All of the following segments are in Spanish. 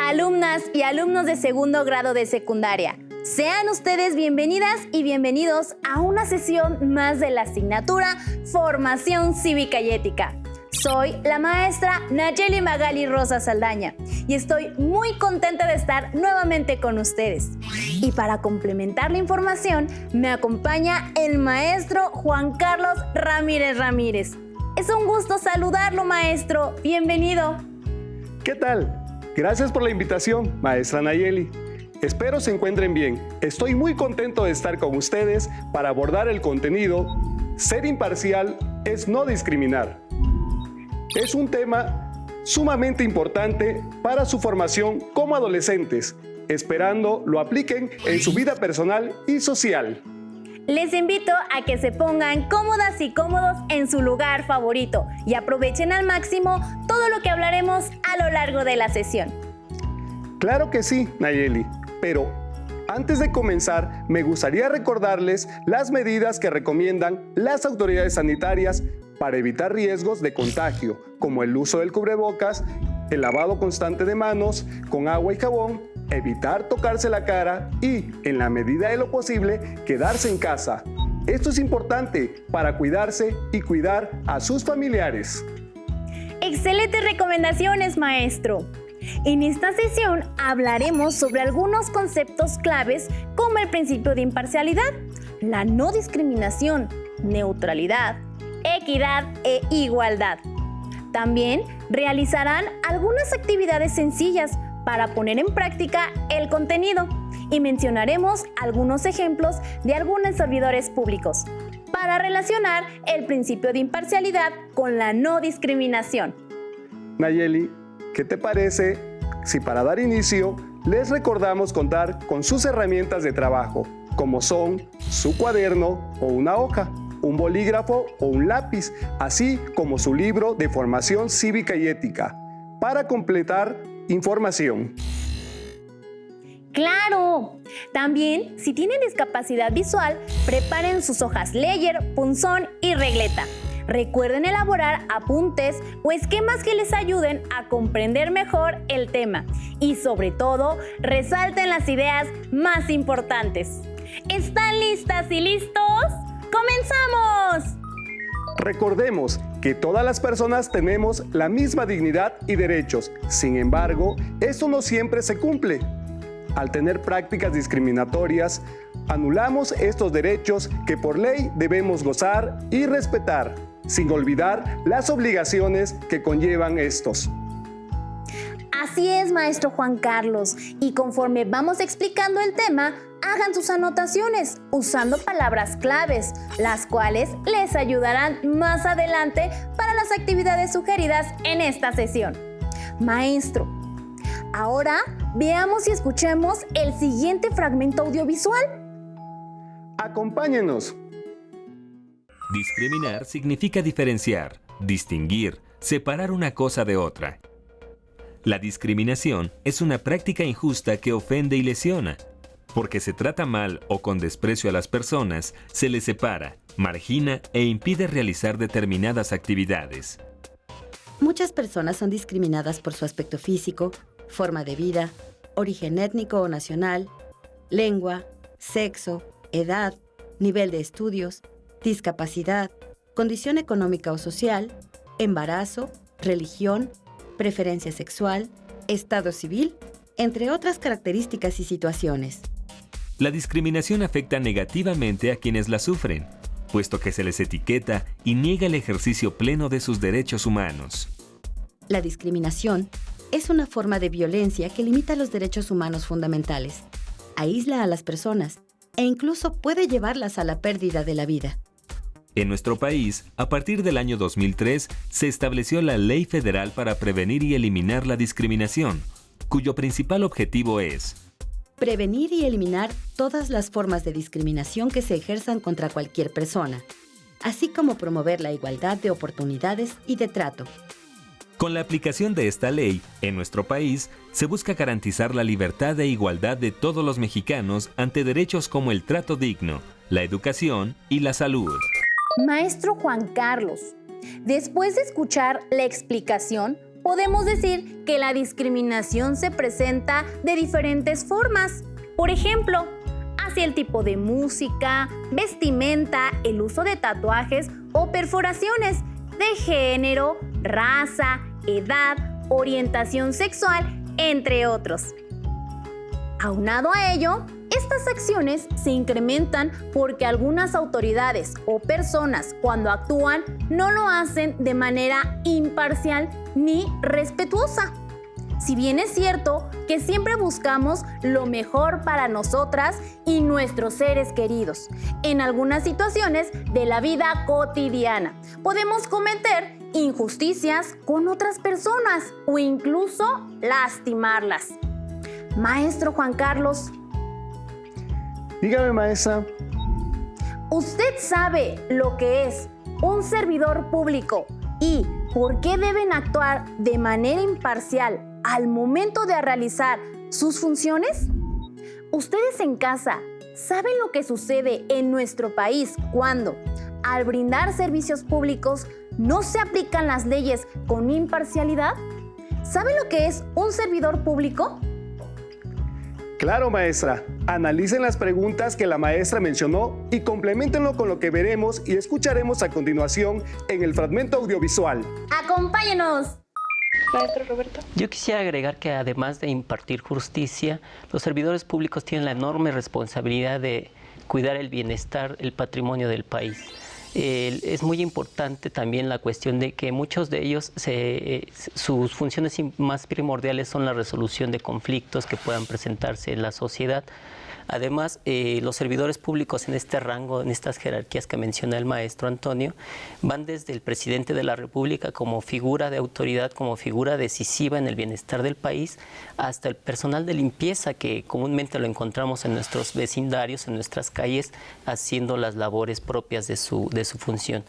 Alumnas y alumnos de segundo grado de secundaria, sean ustedes bienvenidas y bienvenidos a una sesión más de la asignatura Formación Cívica y Ética. Soy la maestra Nayeli Magali Rosa Saldaña y estoy muy contenta de estar nuevamente con ustedes. Y para complementar la información, me acompaña el maestro Juan Carlos Ramírez. Es un gusto saludarlo, maestro. Bienvenido. ¿Qué tal? Gracias por la invitación, maestra Nayeli. Espero se encuentren bien. Estoy muy contento de estar con ustedes para abordar el contenido Ser imparcial es no discriminar. Es un tema sumamente importante para su formación como adolescentes, esperando lo apliquen en su vida personal y social. Les invito a que se pongan cómodas y cómodos en su lugar favorito y aprovechen al máximo todo lo que hablaremos a lo largo de la sesión. Claro que sí, Nayeli, pero antes de comenzar, me gustaría recordarles las medidas que recomiendan las autoridades sanitarias para evitar riesgos de contagio, como el uso del cubrebocas, el lavado constante de manos con agua y jabón, evitar tocarse la cara y, en la medida de lo posible, quedarse en casa. Esto es importante para cuidarse y cuidar a sus familiares. Excelentes recomendaciones, maestro. En esta sesión hablaremos sobre algunos conceptos claves como el principio de imparcialidad, la no discriminación, neutralidad, equidad e igualdad. También realizarán algunas actividades sencillas para poner en práctica el contenido y mencionaremos algunos ejemplos de algunos servidores públicos para relacionar el principio de imparcialidad con la no discriminación. Nayeli, ¿qué te parece si para dar inicio les recordamos contar con sus herramientas de trabajo, como son su cuaderno o una hoja, un bolígrafo o un lápiz, así como su libro de formación cívica y ética, para completar información? ¡Claro! También, si tienen discapacidad visual, preparen sus hojas Ledger, punzón y regleta. Recuerden elaborar apuntes o esquemas que les ayuden a comprender mejor el tema y, sobre todo, resalten las ideas más importantes. ¿Están listas y listos? ¡Comenzamos! Recordemos que todas las personas tenemos la misma dignidad y derechos. Sin embargo, esto no siempre se cumple. Al tener prácticas discriminatorias, anulamos estos derechos que por ley debemos gozar y respetar, sin olvidar las obligaciones que conllevan estos. Así es, maestro Juan Carlos, y conforme vamos explicando el tema, hagan sus anotaciones usando palabras claves, las cuales les ayudarán más adelante para las actividades sugeridas en esta sesión. Maestro, ahora veamos y escuchemos el siguiente fragmento audiovisual. Acompáñenos. Discriminar significa diferenciar, distinguir, separar una cosa de otra. La discriminación es una práctica injusta que ofende y lesiona. Porque se trata mal o con desprecio a las personas, se les separa, margina e impide realizar determinadas actividades. Muchas personas son discriminadas por su aspecto físico, forma de vida, origen étnico o nacional, lengua, sexo, edad, nivel de estudios, discapacidad, condición económica o social, embarazo, religión, preferencia sexual, estado civil, entre otras características y situaciones. La discriminación afecta negativamente a quienes la sufren, puesto que se les etiqueta y niega el ejercicio pleno de sus derechos humanos. La discriminación es una forma de violencia que limita los derechos humanos fundamentales, aísla a las personas e incluso puede llevarlas a la pérdida de la vida. En nuestro país, a partir del año 2003, se estableció la Ley Federal para prevenir y eliminar la discriminación, cuyo principal objetivo es prevenir y eliminar todas las formas de discriminación que se ejerzan contra cualquier persona, así como promover la igualdad de oportunidades y de trato. Con la aplicación de esta ley, en nuestro país, se busca garantizar la libertad e igualdad de todos los mexicanos ante derechos como el trato digno, la educación y la salud. Maestro Juan Carlos, después de escuchar la explicación, podemos decir que la discriminación se presenta de diferentes formas. Por ejemplo, hacia el tipo de música, vestimenta, el uso de tatuajes o perforaciones, de género, raza, edad, orientación sexual, entre otros. Aunado a ello, estas acciones se incrementan porque algunas autoridades o personas, cuando actúan, no lo hacen de manera imparcial ni respetuosa. Si bien es cierto que siempre buscamos lo mejor para nosotras y nuestros seres queridos, en algunas situaciones de la vida cotidiana podemos cometer injusticias con otras personas o incluso lastimarlas. Maestro Juan Carlos, Dígame, maestra. ¿usted sabe lo que es un servidor público y por qué deben actuar de manera imparcial al momento de realizar sus funciones? ¿Ustedes en casa saben lo que sucede en nuestro país cuando, al brindar servicios públicos, no se aplican las leyes con imparcialidad? ¿Saben lo que es un servidor público? Claro, maestra. Analicen las preguntas que la maestra mencionó y compleméntenlo con lo que veremos y escucharemos a continuación en el fragmento audiovisual. ¡Acompáñenos! Maestro Roberto. Yo quisiera agregar que además de impartir justicia, los servidores públicos tienen la enorme responsabilidad de cuidar el bienestar, el patrimonio del país. Es muy importante también la cuestión de que muchos de ellos, sus funciones más primordiales son la resolución de conflictos que puedan presentarse en la sociedad. Además, los servidores públicos en este rango, en estas jerarquías que menciona el maestro Antonio, van desde el presidente de la República como figura de autoridad, como figura decisiva en el bienestar del país, hasta el personal de limpieza que comúnmente lo encontramos en nuestros vecindarios, en nuestras calles, haciendo las labores propias de su función.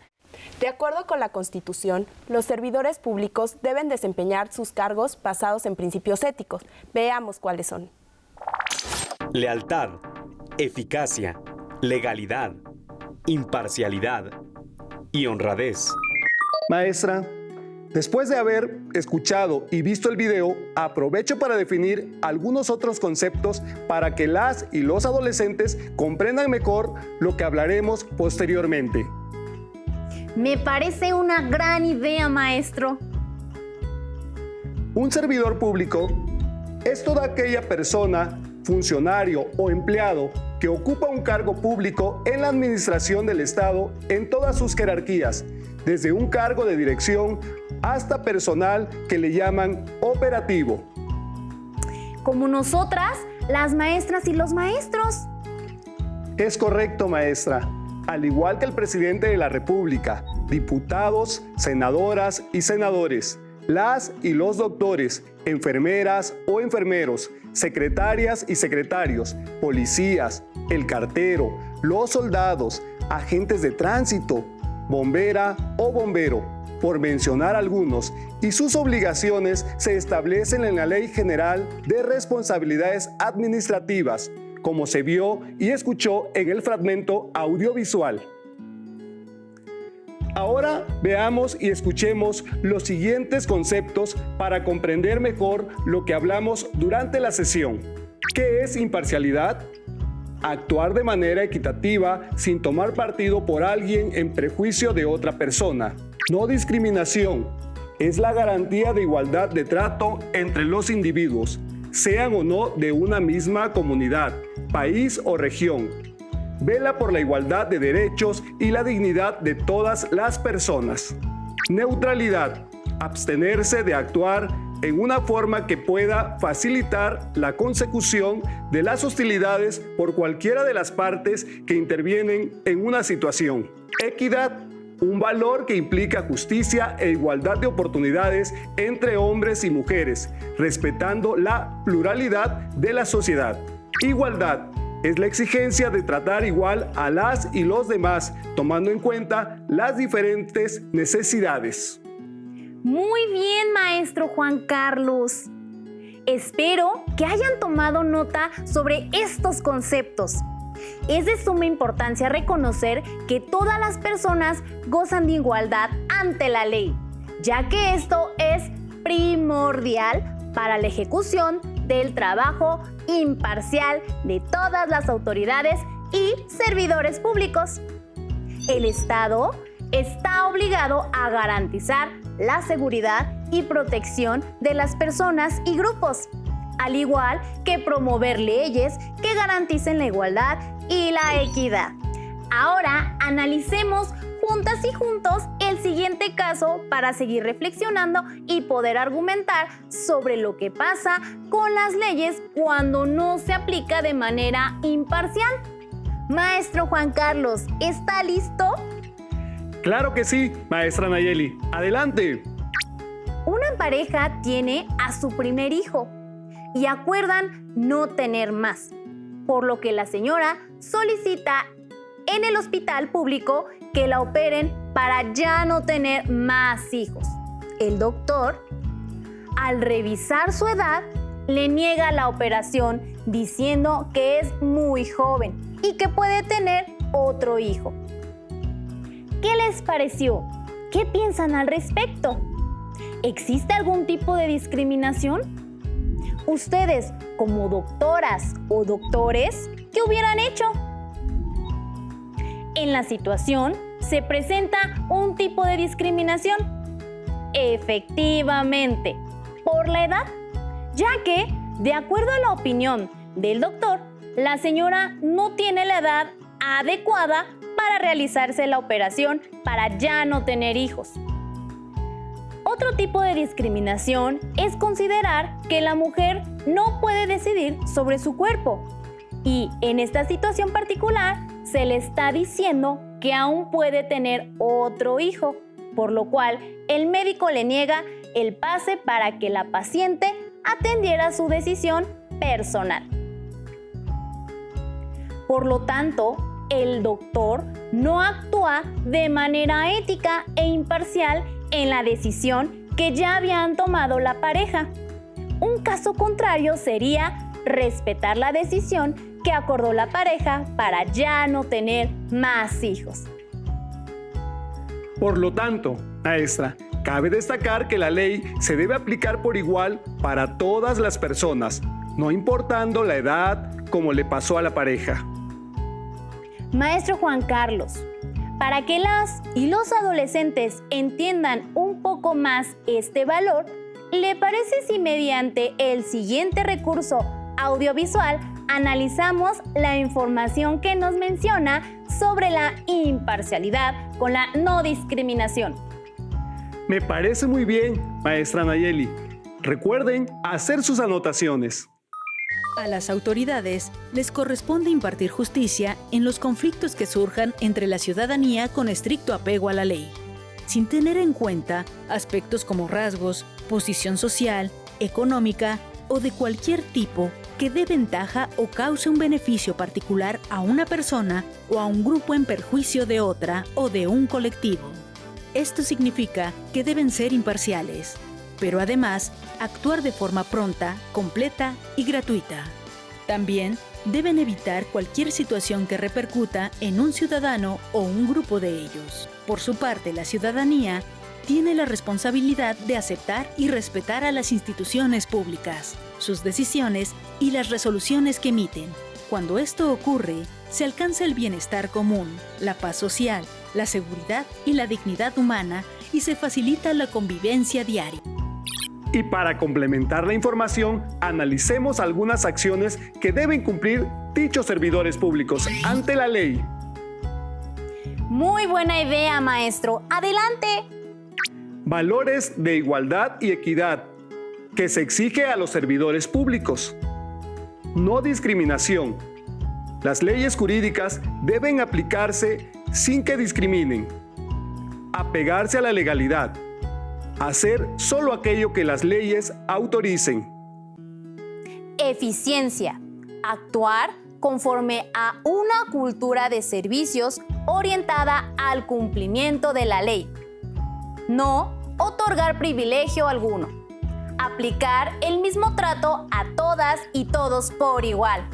De acuerdo con la Constitución, los servidores públicos deben desempeñar sus cargos basados en principios éticos. Veamos cuáles son. Lealtad, eficacia, legalidad, imparcialidad y honradez. Maestra, después de haber escuchado y visto el video, aprovecho para definir algunos otros conceptos para que las y los adolescentes comprendan mejor lo que hablaremos posteriormente. Me parece una gran idea, maestro. Un servidor público es toda aquella persona, funcionario o empleado que ocupa un cargo público en la administración del Estado en todas sus jerarquías, desde un cargo de dirección hasta personal que le llaman operativo. Como nosotras, las maestras y los maestros. Es correcto, maestra. Al igual que el presidente de la República, diputados, senadoras y senadores, las y los doctores, enfermeras o enfermeros, secretarias y secretarios, policías, el cartero, los soldados, agentes de tránsito, bombera o bombero, por mencionar algunos, y sus obligaciones se establecen en la Ley General de Responsabilidades Administrativas, como se vio y escuchó en el fragmento audiovisual. Ahora veamos y escuchemos los siguientes conceptos para comprender mejor lo que hablamos durante la sesión. ¿Qué es imparcialidad? Actuar de manera equitativa sin tomar partido por alguien en prejuicio de otra persona. No discriminación. Es la garantía de igualdad de trato entre los individuos, sean o no de una misma comunidad, país o región. Vela por la igualdad de derechos y la dignidad de todas las personas. Neutralidad. Abstenerse de actuar en una forma que pueda facilitar la consecución de las hostilidades por cualquiera de las partes que intervienen en una situación. Equidad. Un valor que implica justicia e igualdad de oportunidades entre hombres y mujeres, respetando la pluralidad de la sociedad. Igualdad. Es la exigencia de tratar igual a las y los demás, tomando en cuenta las diferentes necesidades. Muy bien, maestro Juan Carlos. Espero que hayan tomado nota sobre estos conceptos. Es de suma importancia reconocer que todas las personas gozan de igualdad ante la ley, ya que esto es primordial para la ejecución del trabajo imparcial de todas las autoridades y servidores públicos. El Estado está obligado a garantizar la seguridad y protección de las personas y grupos, al igual que promover leyes que garanticen la igualdad y la equidad. Ahora analicemos juntas y juntos el siguiente caso para seguir reflexionando y poder argumentar sobre lo que pasa con las leyes cuando no se aplica de manera imparcial. Maestro Juan Carlos, ¿está listo? Claro que sí, maestra Nayeli. ¡Adelante! Una pareja tiene a su primer hijo y acuerdan no tener más, por lo que la señora solicita en el hospital público que la operen para ya no tener más hijos. El doctor, al revisar su edad, le niega la operación diciendo que es muy joven y que puede tener otro hijo. ¿Qué les pareció? ¿Qué piensan al respecto? ¿Existe algún tipo de discriminación? Ustedes, como doctoras o doctores, ¿qué hubieran hecho? En la situación se presenta un tipo de discriminación. Efectivamente, por la edad, ya que, de acuerdo a la opinión del doctor, la señora no tiene la edad adecuada para realizarse la operación para ya no tener hijos. Otro tipo de discriminación es considerar que la mujer no puede decidir sobre su cuerpo y en esta situación particular se le está diciendo que aún puede tener otro hijo, por lo cual el médico le niega el pase para que la paciente atendiera su decisión personal. Por lo tanto, el doctor no actúa de manera ética e imparcial en la decisión que ya habían tomado la pareja. Un caso contrario sería respetar la decisión que acordó la pareja para ya no tener más hijos. Por lo tanto, maestra, cabe destacar que la ley se debe aplicar por igual para todas las personas, no importando la edad, como le pasó a la pareja. Maestro Juan Carlos, para que las y los adolescentes entiendan un poco más este valor, ¿le parece si mediante el siguiente recurso audiovisual analizamos la información que nos menciona sobre la imparcialidad con la no discriminación? Me parece muy bien, maestra Nayeli. Recuerden hacer sus anotaciones. A las autoridades les corresponde impartir justicia en los conflictos que surjan entre la ciudadanía con estricto apego a la ley, sin tener en cuenta aspectos como rasgos, posición social, económica o de cualquier tipo que dé ventaja o cause un beneficio particular a una persona o a un grupo en perjuicio de otra o de un colectivo. Esto significa que deben ser imparciales, pero además actuar de forma pronta, completa y gratuita. También deben evitar cualquier situación que repercuta en un ciudadano o un grupo de ellos. Por su parte, la ciudadanía tiene la responsabilidad de aceptar y respetar a las instituciones públicas, sus decisiones y las resoluciones que emiten. Cuando esto ocurre, se alcanza el bienestar común, la paz social, la seguridad y la dignidad humana y se facilita la convivencia diaria. Y para complementar la información, analicemos algunas acciones que deben cumplir dichos servidores públicos ante la ley. Muy buena idea, maestro. ¡Adelante! Valores de igualdad y equidad que se exige a los servidores públicos. No discriminación. Las leyes jurídicas deben aplicarse sin que discriminen. Apegarse a la legalidad. Hacer solo aquello que las leyes autoricen. Eficiencia. Actuar conforme a una cultura de servicios orientada al cumplimiento de la ley. No otorgar privilegio alguno. Aplicar el mismo trato a todas y todos por igual.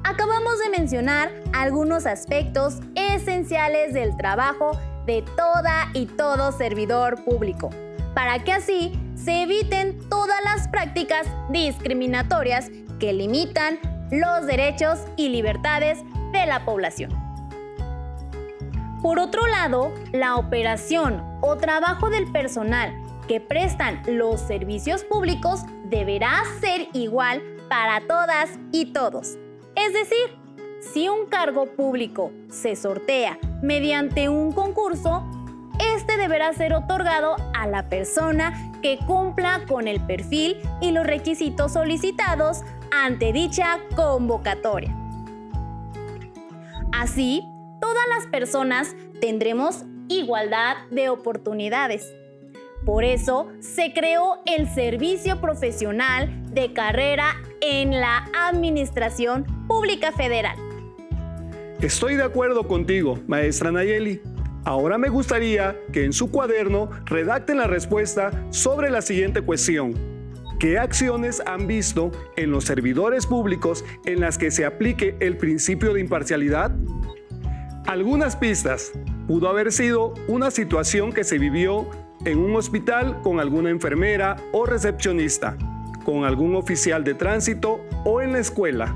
Acabamos de mencionar algunos aspectos esenciales del trabajo de toda y todo servidor público, para que así se eviten todas las prácticas discriminatorias que limitan los derechos y libertades de la población. Por otro lado, la operación o trabajo del personal que prestan los servicios públicos deberá ser igual para todas y todos. Es decir, si un cargo público se sortea mediante un concurso, este deberá ser otorgado a la persona que cumpla con el perfil y los requisitos solicitados ante dicha convocatoria. Así, todas las personas tendremos igualdad de oportunidades. Por eso se creó el Servicio Profesional de Carrera en la Administración Pública Federal. Estoy de acuerdo contigo, maestra Nayeli. Ahora me gustaría que en su cuaderno redacten la respuesta sobre la siguiente cuestión. ¿Qué acciones han visto en los servidores públicos en las que se aplique el principio de imparcialidad? Algunas pistas. Pudo haber sido una situación que se vivió en un hospital con alguna enfermera o recepcionista, con algún oficial de tránsito o en la escuela.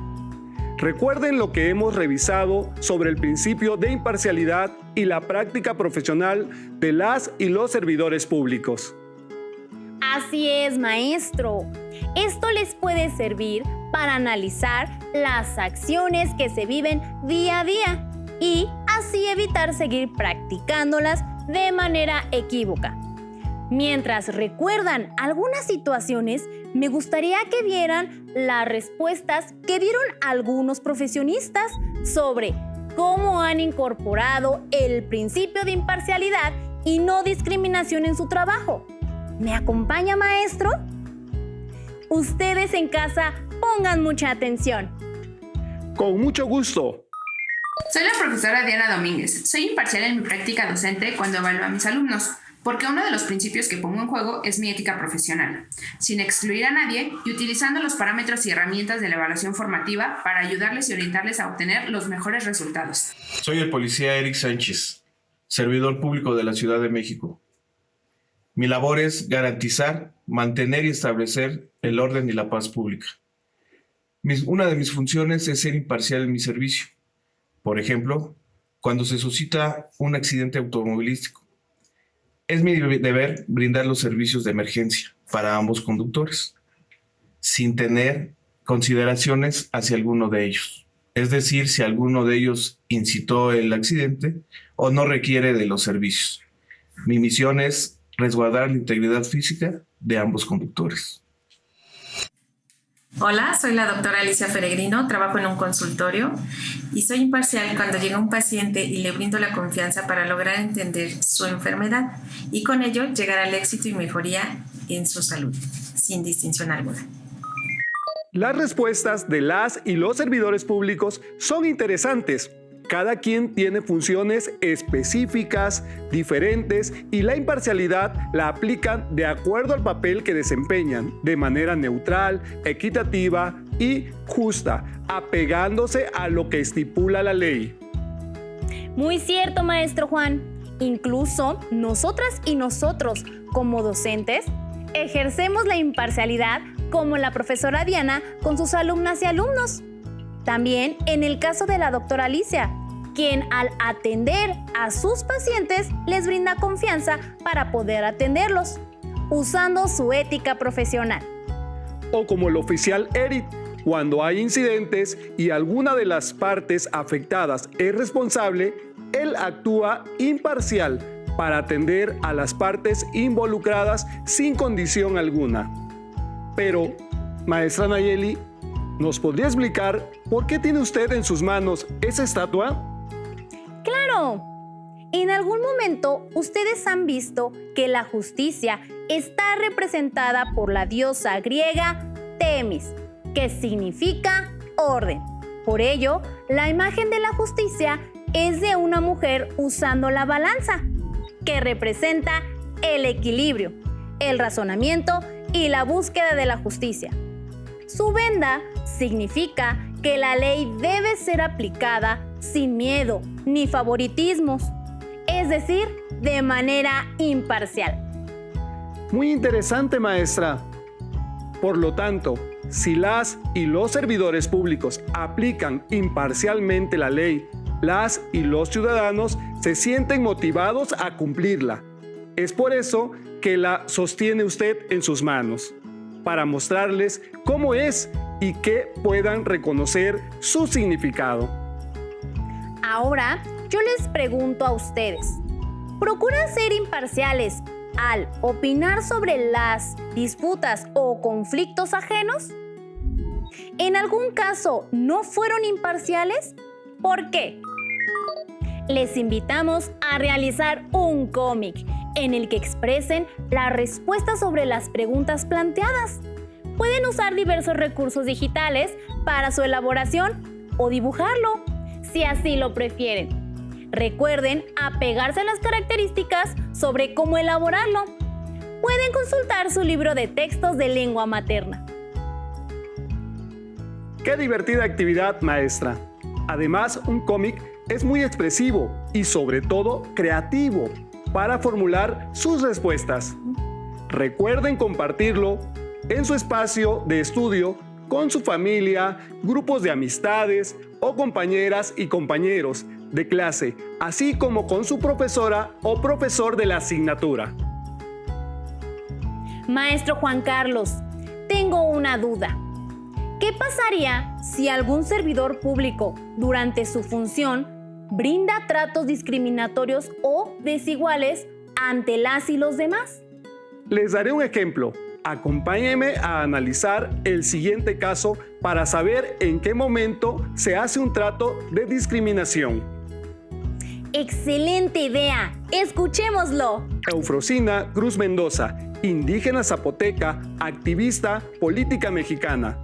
Recuerden lo que hemos revisado sobre el principio de imparcialidad y la práctica profesional de las y los servidores públicos. Así es, maestro. Esto les puede servir para analizar las acciones que se viven día a día y así evitar seguir practicándolas de manera equívoca. Mientras recuerdan algunas situaciones, me gustaría que vieran las respuestas que dieron algunos profesionistas sobre cómo han incorporado el principio de imparcialidad y no discriminación en su trabajo. ¿Me acompaña, maestro? Ustedes en casa pongan mucha atención. Con mucho gusto. Soy la profesora Diana Domínguez. Soy imparcial en mi práctica docente cuando evalúo a mis alumnos, porque uno de los principios que pongo en juego es mi ética profesional, sin excluir a nadie y utilizando los parámetros y herramientas de la evaluación formativa para ayudarles y orientarles a obtener los mejores resultados. Soy el policía Eric Sánchez, servidor público de la Ciudad de México. Mi labor es garantizar, mantener y establecer el orden y la paz pública. Una de mis funciones es ser imparcial en mi servicio. Por ejemplo, cuando se suscita un accidente automovilístico, es mi deber brindar los servicios de emergencia para ambos conductores, sin tener consideraciones hacia alguno de ellos. Es decir, si alguno de ellos incitó el accidente o no requiere de los servicios. Mi misión es resguardar la integridad física de ambos conductores. Hola, soy la doctora Alicia Peregrino, trabajo en un consultorio y soy imparcial cuando llega un paciente y le brindo la confianza para lograr entender su enfermedad y con ello llegar al éxito y mejoría en su salud, sin distinción alguna. Las respuestas de las y los servidores públicos son interesantes. Cada quien tiene funciones específicas, diferentes, y la imparcialidad la aplican de acuerdo al papel que desempeñan, de manera neutral, equitativa y justa, apegándose a lo que estipula la ley. Muy cierto, maestro Juan. Incluso nosotras y nosotros, como docentes, ejercemos la imparcialidad como la profesora Diana con sus alumnas y alumnos. También en el caso de la doctora Alicia, quien al atender a sus pacientes les brinda confianza para poder atenderlos, usando su ética profesional. O como el oficial Eric, cuando hay incidentes y alguna de las partes afectadas es responsable, él actúa imparcial para atender a las partes involucradas sin condición alguna. Pero, maestra Nayeli, ¿nos podría explicar por qué tiene usted en sus manos esa estatua? ¡Claro! En algún momento ustedes han visto que la justicia está representada por la diosa griega Temis, que significa orden. Por ello, la imagen de la justicia es de una mujer usando la balanza, que representa el equilibrio, el razonamiento y la búsqueda de la justicia. Su venda significa que la ley debe ser aplicada sin miedo ni favoritismos, es decir, de manera imparcial. Muy interesante, maestra. Por lo tanto, si las y los servidores públicos aplican imparcialmente la ley, las y los ciudadanos se sienten motivados a cumplirla. Es por eso que la sostiene usted en sus manos, para mostrarles cómo es y que puedan reconocer su significado. Ahora, yo les pregunto a ustedes, ¿procuran ser imparciales al opinar sobre las disputas o conflictos ajenos? ¿En algún caso no fueron imparciales? ¿Por qué? Les invitamos a realizar un cómic en el que expresen la respuesta sobre las preguntas planteadas. Pueden usar diversos recursos digitales para su elaboración o dibujarlo, si así lo prefieren. Recuerden apegarse a las características sobre cómo elaborarlo. Pueden consultar su libro de textos de lengua materna. ¡Qué divertida actividad, maestra! Además, un cómic es muy expresivo y sobre todo creativo para formular sus respuestas. Recuerden compartirlo en su espacio de estudio con su familia, grupos de amistades o compañeras y compañeros de clase, así como con su profesora o profesor de la asignatura. Maestro Juan Carlos, tengo una duda. ¿Qué pasaría si algún servidor público durante su función brinda tratos discriminatorios o desiguales ante las y los demás? Les daré un ejemplo. Acompáñenme a analizar el siguiente caso para saber en qué momento se hace un trato de discriminación. ¡Excelente idea! ¡Escuchémoslo! Eufrosina Cruz Mendoza, indígena zapoteca, activista política mexicana.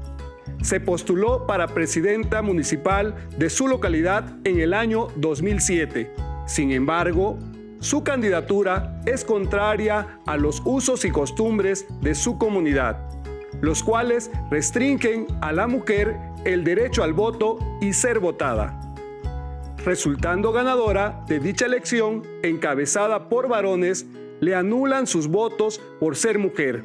Se postuló para presidenta municipal de su localidad en el año 2007. Sin embargo, su candidatura es contraria a los usos y costumbres de su comunidad, los cuales restringen a la mujer el derecho al voto y ser votada. Resultando ganadora de dicha elección, encabezada por varones, le anulan sus votos por ser mujer.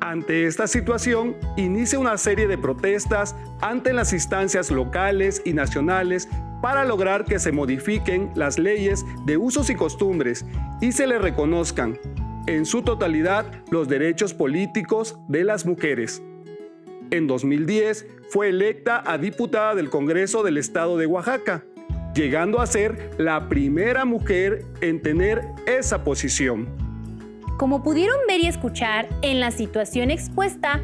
Ante esta situación, inicia una serie de protestas ante las instancias locales y nacionales para lograr que se modifiquen las leyes de usos y costumbres y se le reconozcan, en su totalidad, los derechos políticos de las mujeres. En 2010 fue electa a diputada del Congreso del Estado de Oaxaca, llegando a ser la primera mujer en tener esa posición. Como pudieron ver y escuchar en la situación expuesta,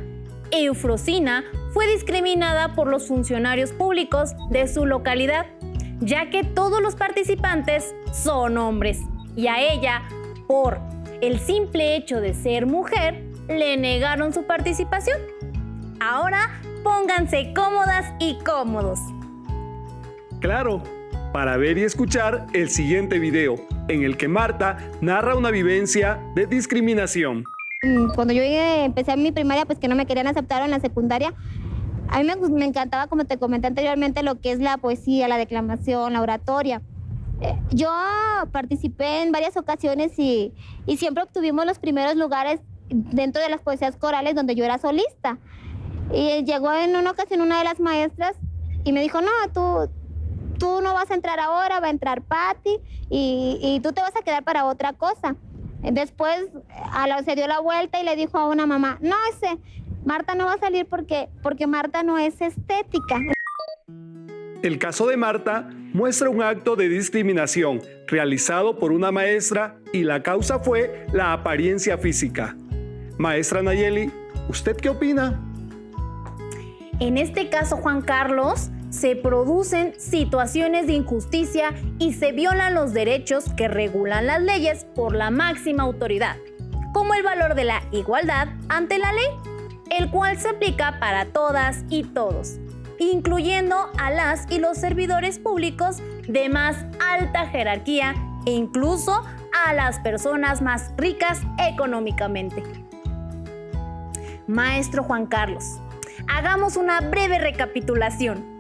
Eufrosina fue discriminada por los funcionarios públicos de su localidad, ya que todos los participantes son hombres, y a ella, por el simple hecho de ser mujer, le negaron su participación. Ahora, pónganse cómodas y cómodos. Claro, para ver y escuchar el siguiente video, en el que Marta narra una vivencia de discriminación. Cuando yo empecé mi primaria, pues que no me querían aceptar en la secundaria, a mí me encantaba, como te comenté anteriormente, lo que es la poesía, la declamación, la oratoria. Yo participé en varias ocasiones y siempre obtuvimos los primeros lugares dentro de las poesías corales donde yo era solista. Y llegó en una ocasión una de las maestras y me dijo, no, tú no vas a entrar ahora, va a entrar Patti y tú te vas a quedar para otra cosa. Después se dio la vuelta y le dijo a una mamá, no, Marta no va a salir porque Marta no es estética. El caso de Marta muestra un acto de discriminación realizado por una maestra y la causa fue la apariencia física. Maestra Nayeli, ¿usted qué opina? En este caso, Juan Carlos, se producen situaciones de injusticia y se violan los derechos que regulan las leyes por la máxima autoridad, como el valor de la igualdad ante la ley, el cual se aplica para todas y todos, incluyendo a las y los servidores públicos de más alta jerarquía e incluso a las personas más ricas económicamente. Maestro Juan Carlos, hagamos una breve recapitulación.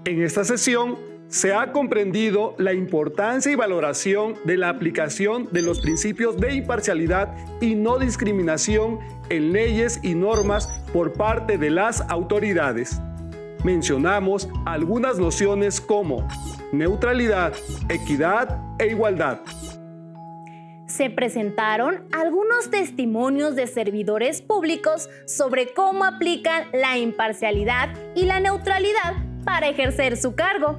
En esta sesión Se ha comprendido la importancia y valoración de la aplicación de los principios de imparcialidad y no discriminación en leyes y normas por parte de las autoridades. Mencionamos algunas nociones como neutralidad, equidad e igualdad. Se presentaron algunos testimonios de servidores públicos sobre cómo aplican la imparcialidad y la neutralidad para ejercer su cargo.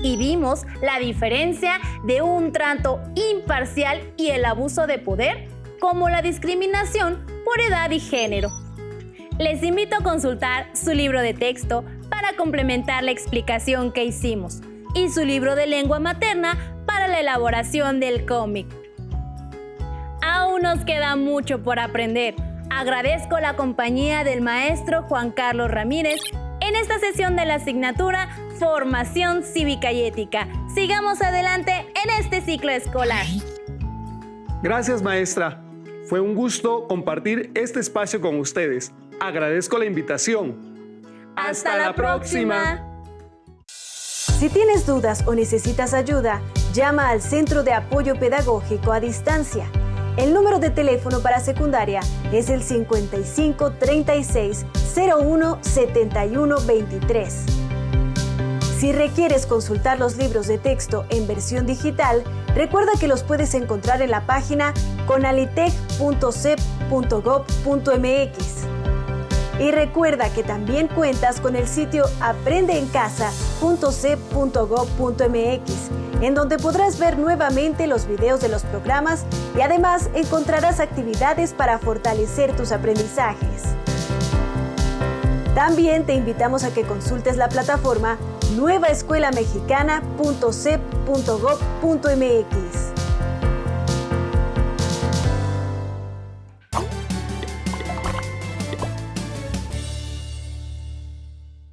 Y vimos la diferencia de un trato imparcial y el abuso de poder, como la discriminación por edad y género. Les invito a consultar su libro de texto para complementar la explicación que hicimos y su libro de lengua materna para la elaboración del cómic. Aún nos queda mucho por aprender. Agradezco la compañía del maestro Juan Carlos Ramírez en esta sesión de la asignatura Formación Cívica y Ética. Sigamos adelante en este ciclo escolar. Gracias, maestra. Fue un gusto compartir este espacio con ustedes. Agradezco la invitación. ¡Hasta la próxima! Si tienes dudas o necesitas ayuda, llama al Centro de Apoyo Pedagógico a Distancia. El número de teléfono para secundaria es el 55 36 01 71 23. Si requieres consultar los libros de texto en versión digital, recuerda que los puedes encontrar en la página conalitec.cep.gov.mx. Y recuerda que también cuentas con el sitio aprendeencasa.cep.gov.mx, en donde podrás ver nuevamente los videos de los programas y además encontrarás actividades para fortalecer tus aprendizajes. También te invitamos a que consultes la plataforma nuevaescuelamexicana.cep.gov.mx.